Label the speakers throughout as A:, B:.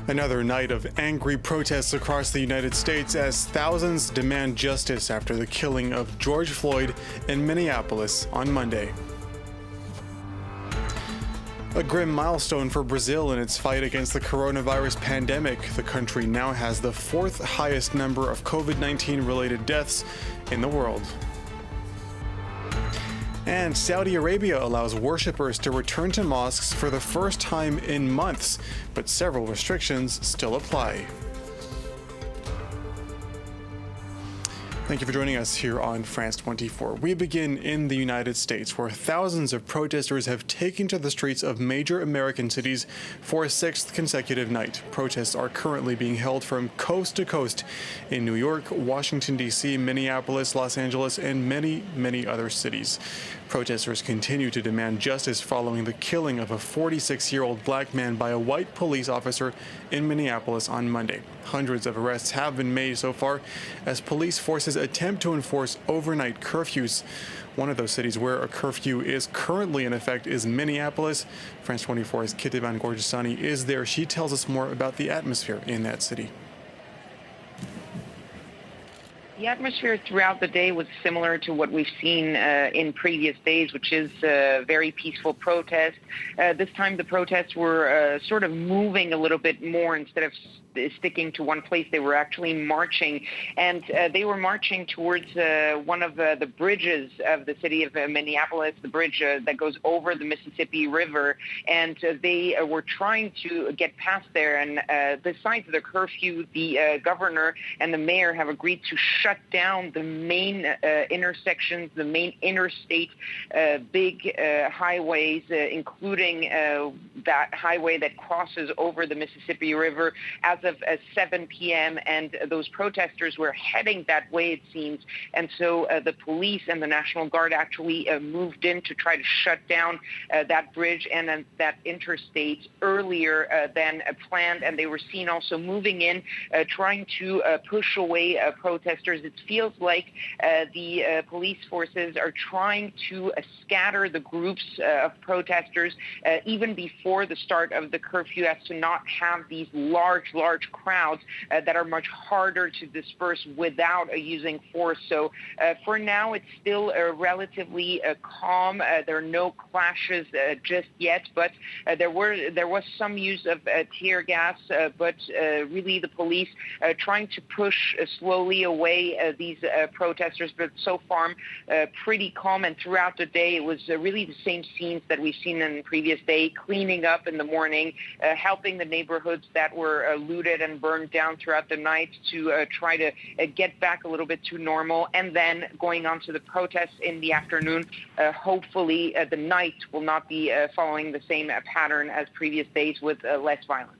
A: Another night of angry protests across the United States as thousands demand justice after the killing of George Floyd in Minneapolis on Monday. A grim milestone for Brazil in its fight against the coronavirus pandemic. The country now has the fourth highest number of COVID-19 related deaths in the world. And Saudi Arabia allows worshippers to return to mosques for the first time in months, but several restrictions still apply. Thank you for joining us here on France 24. We begin in the United States, where thousands of protesters have taken to the streets of major American cities for a sixth consecutive night. Protests are currently being held from coast to coast in New York, Washington, D.C., Minneapolis, Los Angeles, and many, many other cities. Protesters continue to demand justice following the killing of a 46-year-old black man by a white police officer in Minneapolis on Monday. Hundreds of arrests have been made so far as police forces attempt to enforce overnight curfews. One of those cities where a curfew is currently in effect is Minneapolis. France 24's Kitivan Gorgisani is there. She tells us more about the atmosphere in that city.
B: The atmosphere throughout the day was similar to what we've seen in previous days, which is very peaceful protest. This time the protests were sort of moving a little bit more instead of sticking to one place. They were actually marching, and they were marching towards one of the bridges of the city of Minneapolis, the bridge that goes over the Mississippi River, and they were trying to get past there. And besides the curfew, the governor and the mayor have agreed to shut down the main intersections, the main interstate, big highways, including that highway that crosses over the Mississippi River as of 7 p.m. And those protesters were heading that way, it seems. And so the police and the National Guard actually moved in to try to shut down that bridge and that interstate earlier than planned. And they were seen also moving in, trying to push away protesters. It feels like the police forces are trying to scatter the groups of protesters even before the start of the curfew, as to not have these large crowds that are much harder to disperse without using force. So for now, it's still relatively calm. There are no clashes just yet, but there was some use of tear gas, but really the police trying to push slowly away these protesters, but so far pretty calm. And throughout the day, it was really the same scenes that we've seen in the previous day, cleaning up in the morning, helping the neighborhoods that were looted and burned down throughout the night to try to get back a little bit to normal, and then going on to the protests in the afternoon. Hopefully the night will not be following the same pattern as previous days with less violence.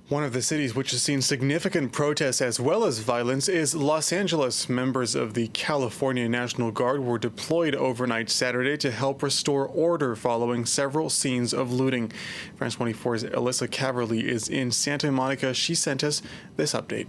A: One of the cities which has seen significant protests as well as violence is Los Angeles. Members of the California National Guard were deployed overnight Saturday to help restore order following several scenes of looting. France 24's Alyssa Caverly is in Santa Monica. She sent us this update.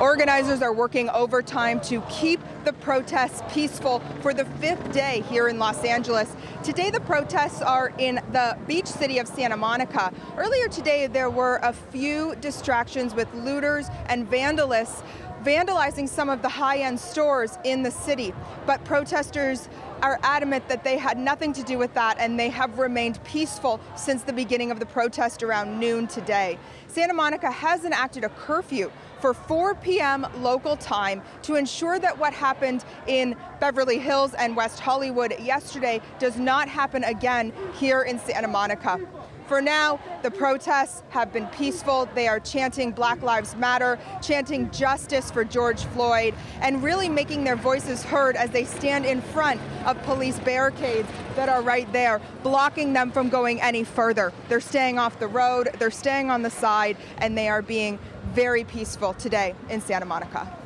C: Organizers are working overtime to keep the protests peaceful for the fifth day here in Los Angeles. Today, the protests are in the beach city of Santa Monica. Earlier today, there were a few distractions with looters and vandalists vandalizing some of the high-end stores in the city. But protesters are adamant that they had nothing to do with that, and they have remained peaceful since the beginning of the protest around noon today. Santa Monica has enacted a curfew for 4 p.m. local time to ensure that what happened in Beverly Hills and West Hollywood yesterday does not happen again here in Santa Monica. For now, the protests have been peaceful. They are chanting Black Lives Matter, chanting justice for George Floyd, and really making their voices heard as they stand in front of police barricades that are right there, blocking them from going any further. They're staying off the road, they're staying on the side, and they are being very peaceful today in Santa Monica.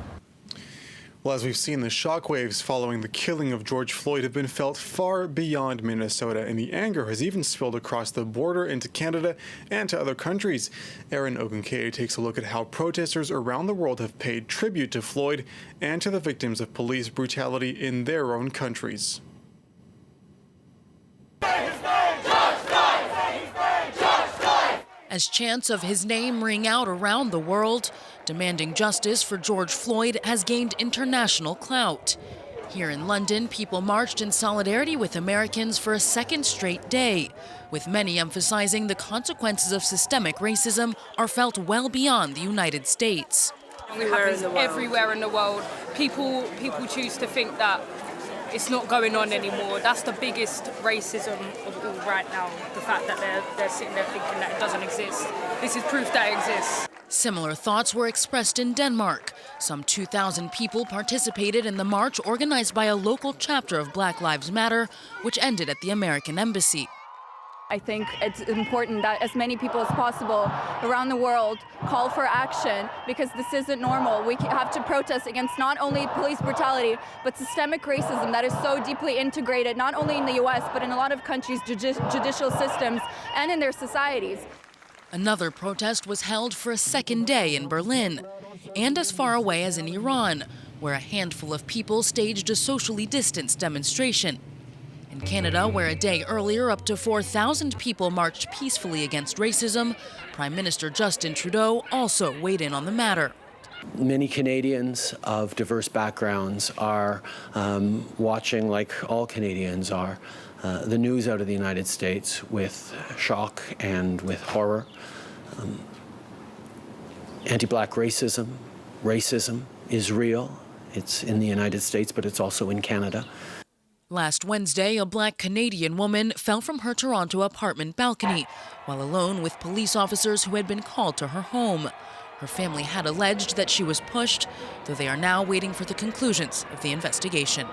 A: Well, as we've seen, the shockwaves following the killing of George Floyd have been felt far beyond Minnesota, and the anger has even spilled across the border into Canada and to other countries. Aaron Ogunkeye takes a look at how protesters around the world have paid tribute to Floyd and to the victims of police brutality in their own countries.
D: as chants of his name ring out around the world. Demanding justice for George Floyd has gained international clout. Here in London, people marched in solidarity with Americans for a second straight day, with many emphasizing the consequences of systemic racism are felt well beyond the United States.
E: Everywhere in the world. People choose to think that it's not going on anymore. That's the biggest racism of all right now, the fact that they're sitting there thinking that it doesn't exist. This is proof that it exists.
D: Similar thoughts were expressed in Denmark. Some 2,000 people participated in the march organized by a local chapter of Black Lives Matter, which ended at the American embassy.
F: I think it's important that as many people as possible around the world call for action, because this isn't normal. We have to protest against not only police brutality, but systemic racism that is so deeply integrated, not only in the US, but in a lot of countries' judicial systems and in their societies.
D: Another protest was held for a second day in Berlin, and as far away as in Iran, where a handful of people staged a socially distanced demonstration. In Canada, where a day earlier up to 4,000 people marched peacefully against racism, Prime Minister Justin Trudeau also weighed in on the matter.
G: Many Canadians of diverse backgrounds are watching, like all Canadians are, the news out of the United States with shock and with horror. Anti-Black racism is real. It's in the United States, but it's also in Canada.
D: Last Wednesday, a Black Canadian woman fell from her Toronto apartment balcony while alone with police officers who had been called to her home. Her family had alleged that she was pushed, though they are now waiting for the conclusions of the investigation.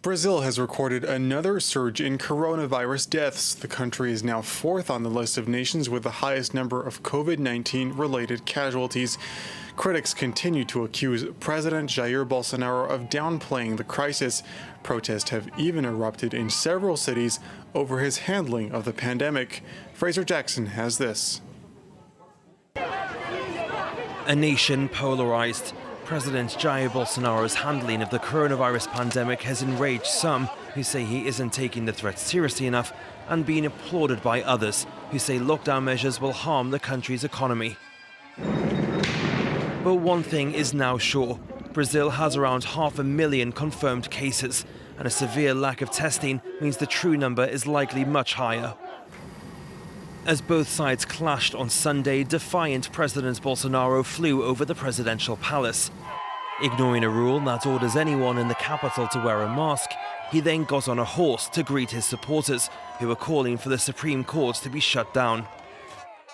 A: Brazil has recorded another surge in coronavirus deaths. The country is now fourth on the list of nations with the highest number of COVID-19 related casualties. Critics continue to accuse President Jair Bolsonaro of downplaying the crisis. Protests have even erupted in several cities over his handling of the pandemic. Fraser Jackson has this.
H: A nation polarized. President Jair Bolsonaro's handling of the coronavirus pandemic has enraged some who say he isn't taking the threat seriously enough, and being applauded by others who say lockdown measures will harm the country's economy. But one thing is now sure. Brazil has around 500,000 confirmed cases, and a severe lack of testing means the true number is likely much higher. As both sides clashed on Sunday, defiant President Bolsonaro flew over the presidential palace. Ignoring a rule that orders anyone in the capital to wear a mask, he then got on a horse to greet his supporters, who were calling for the Supreme Court to be shut down.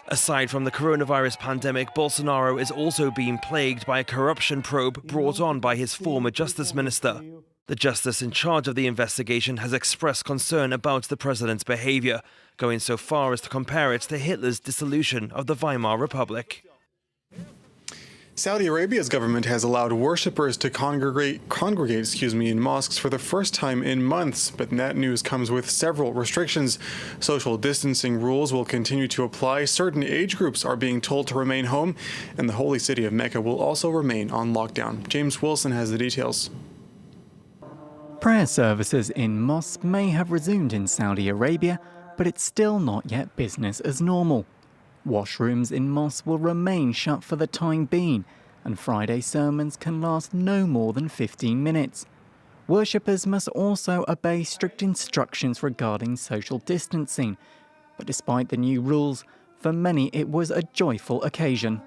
H: Aside from the coronavirus pandemic, Bolsonaro is also being plagued by a corruption probe brought on by his former justice minister. The justice in charge of the investigation has expressed concern about the president's behavior, going so far as to compare it to Hitler's dissolution of the Weimar Republic.
A: Saudi Arabia's government has allowed worshippers to congregate in mosques for the first time in months, but that news comes with several restrictions. Social distancing rules will continue to apply. Certain age groups are being told to remain home, and the holy city of Mecca will also remain on lockdown. James Wilson has the details.
I: Prayer services in mosques may have resumed in Saudi Arabia, but it's still not yet business as normal. Washrooms in mosques will remain shut for the time being, and Friday sermons can last no more than 15 minutes. Worshippers must also obey strict instructions regarding social distancing, but despite the new rules, for many it was a joyful occasion.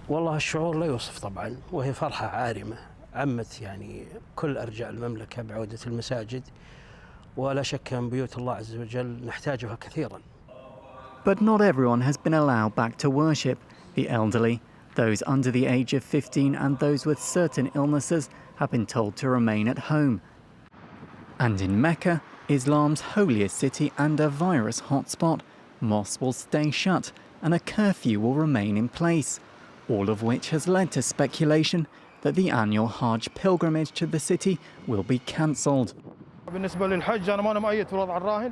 J: والله الشعور لا يوصف طبعا، وهي فرحة عارمة عمت يعني كل أرجاء المملكة بعودة المساجد، ولا شك أن بيوت الله عز وجل نحتاجها كثيرا.
I: But not everyone has been allowed back to worship. The elderly, those under the age of 15 and those with certain illnesses have been told to remain at home. And in Mecca, Islam's holiest city and a virus hotspot, mosques will stay shut and a curfew will remain in place, all of which has led to speculation that the annual Hajj pilgrimage to the city will be cancelled.
K: بالنسبة للحج أنا ما أنا مؤيد في الوضع الراهن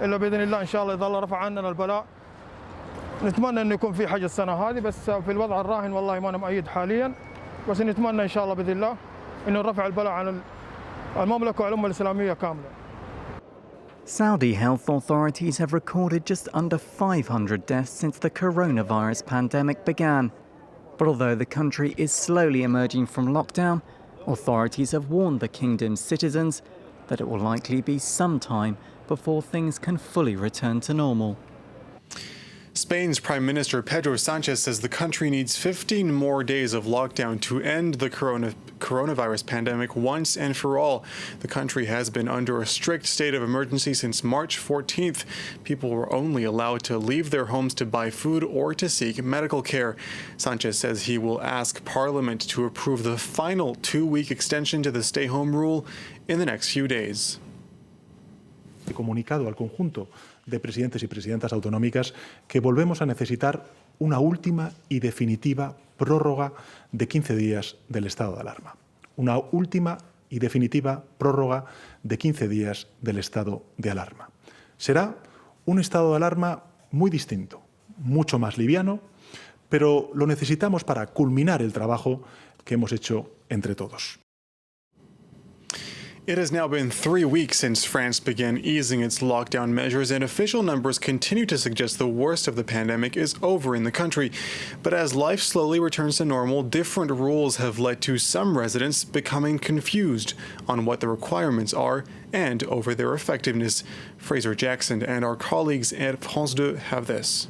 K: إلا بإذن الله إن شاء الله إذا الله رفع عننا البلاء نتمنى إنه يكون في حج السنة هذه بس في الوضع الراهن والله ما أنا مؤيد حاليا بس نتمنى إن شاء الله بإذن الله إنه رفع البلاء عن المملكة والأمة الإسلامية كاملة.
I: Saudi health authorities have recorded just under 500 deaths since the coronavirus pandemic began. But although the country is slowly emerging from lockdown, authorities have warned the kingdom's citizens that it will likely be some time before things can fully return to normal.
A: Spain's Prime Minister Pedro Sánchez says the country needs 15 more days of lockdown to end the coronavirus pandemic once and for all. The country has been under a strict state of emergency since March 14th. People were only allowed to leave their homes to buy food or to seek medical care. Sánchez says he will ask Parliament to approve the final 2-week extension to the stay-home rule in the next few days.
L: Comunicado al conjunto de presidentes y presidentas autonómicas que volvemos a necesitar una última y definitiva prórroga de 15 días del estado de alarma. Una última y definitiva prórroga de 15 días del estado de alarma. Será un estado de alarma muy distinto, mucho más liviano, pero lo necesitamos para culminar el trabajo que hemos hecho entre todos.
A: It has now been 3 weeks since France began easing its lockdown measures, and official numbers continue to suggest the worst of the pandemic is over in the country. But as life slowly returns to normal, different rules have led to some residents becoming confused on what the requirements are and over their effectiveness. Fraser Jackson and our colleagues at France 2 have this.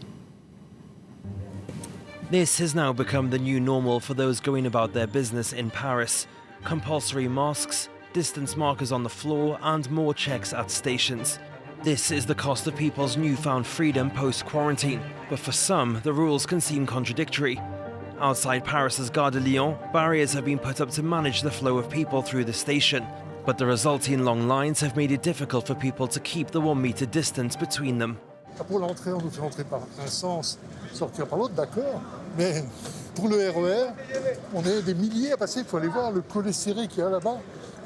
H: This has now become the new normal for those going about their business in Paris. Compulsory masks, distance markers on the floor and more checks at stations. This is the cost of people's newfound freedom post-quarantine, but for some, the rules can seem contradictory. Outside Paris's Gare de Lyon, barriers have been put up to manage the flow of people through the station, but the resulting long lines have made it difficult for people to keep the 1 metre distance between them.
M: Pour l'entrée, on nous fait entrer par un sens, sortir par l'autre, d'accord, mais pour le RER, on est des milliers à passer, il faut aller voir le collet serré qu'il y a là-bas.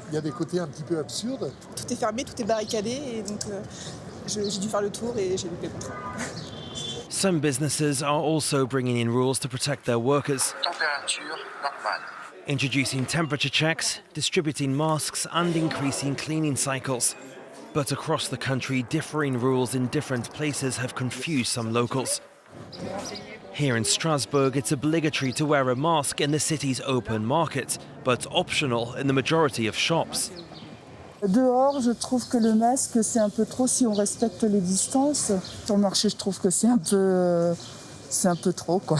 M: Il y a des côtés un petit peu absurdes.
N: Tout est fermé, tout est barricadé et donc j'ai dû faire le tour et j'ai loupé le train.
H: Some businesses are also bringing in rules to protect their workers.
O: Température normale.
H: Introducing temperature checks, distributing masks and increasing cleaning cycles. But across the country, differing rules in different places have confused some locals. Here in Strasbourg, it's obligatory to wear a mask in the city's open market, but optional in the majority of shops.
P: Dehors, je trouve que le masque, c'est un peu trop si on respecte les distances. Sur le marché, je trouve que c'est un peu trop, quoi.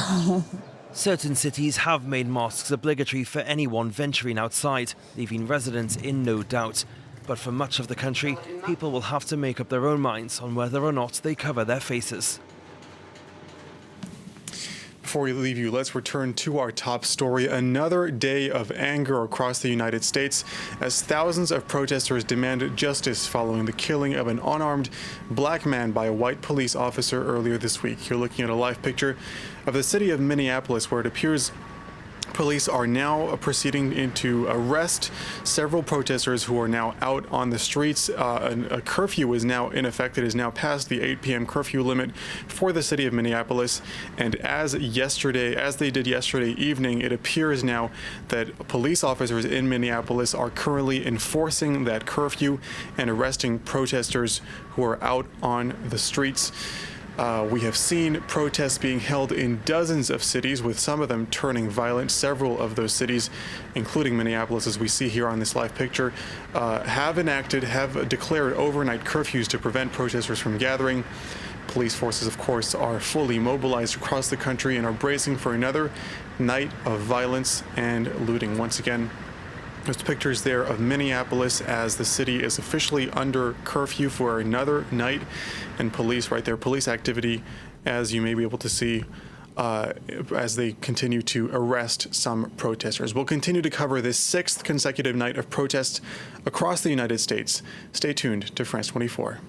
H: Certain cities have made masks obligatory for anyone venturing outside, leaving residents in no doubt. But for much of the country, people will have to make up their own minds on whether or not they cover their faces.
A: Before we leave you, let's return to our top story. Another day of anger across the United States as thousands of protesters demanded justice following the killing of an unarmed black man by a white police officer earlier this week. You're looking at a live picture of the city of Minneapolis, where it appears police are now proceeding to arrest several protesters who are now out on the streets. A curfew is now in effect. It is now past the 8 p.m. curfew limit for the city of Minneapolis. And as they did yesterday evening, it appears now that police officers in Minneapolis are currently enforcing that curfew and arresting protesters who are out on the streets. We have seen protests being held in dozens of cities, with some of them turning violent. Several of those cities, including Minneapolis, as we see here on this live picture, have declared overnight curfews to prevent protesters from gathering. Police forces, of course, are fully mobilized across the country and are bracing for another night of violence and looting. Once again, there's pictures there of Minneapolis as the city is officially under curfew for another night, and police right there, police activity, as you may be able to see, as they continue to arrest some protesters. We'll continue to cover this 6th consecutive night of protests across the United States. Stay tuned to France 24.